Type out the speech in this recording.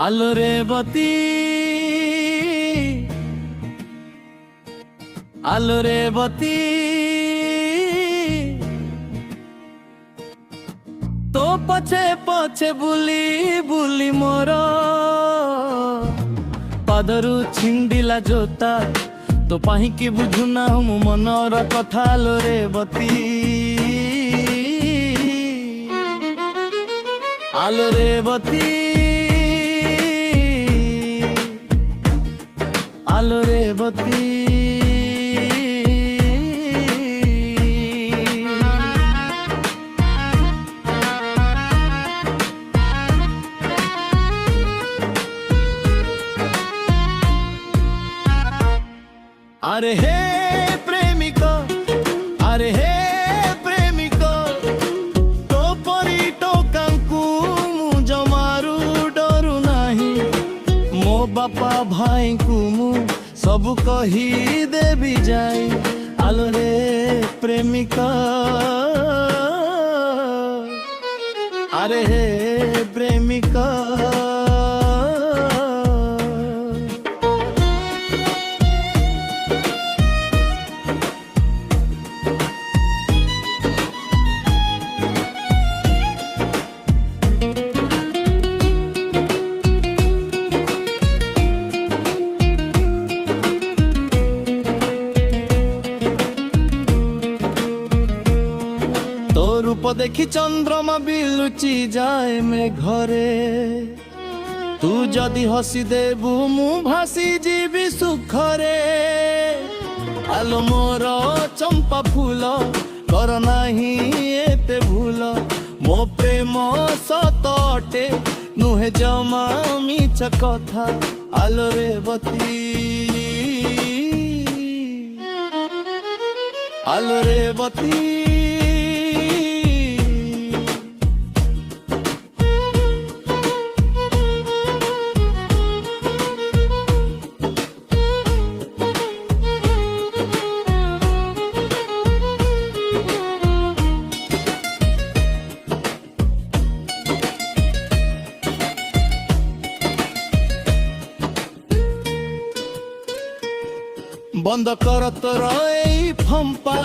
আলো রে বতী, আলো রে বতী, তো পছে পছে বুলি বুলি মোর পাদରୁ ଛିଣ୍ଡିଲା ଜୋତା, তো ପାହିଁକି ବୁଝୁନା ମୁଁ ମନର କଥା। ଆଲୋ ରେ ବତୀ, আলো রে বতী, আলো রে বতী। আরে হে প্রেমিক, আরে হে প্রেমিক, তো পরি টোকাଙ୍କୁ ମୁଁ ଜମାରୁ ଡରୁ ନାହିଁ। ମୋ ବାପା ଭାଇଙ୍କୁ ମୁଁ ସବୁ କହିଦେବି ଯାଇ। ଆଲୋ ରେ ପ୍ରେମିକ, ଆରେ ହେ ପ୍ରେମିକ। রূপ দেখি চন্দ্রমা বিলুচি যায় মেঘরে, তু যদি হসি দেবু মু ভাসি যাবি সুখরে। আলো মোর চম্পা ফুল, কর নাহি এতে ভুল। মো প্রেম সত অটে, নুহে জমা মিছ কথা। আলো রে বতী, আলো রে বতী। বন্ধ কর তোর এই ফম্পা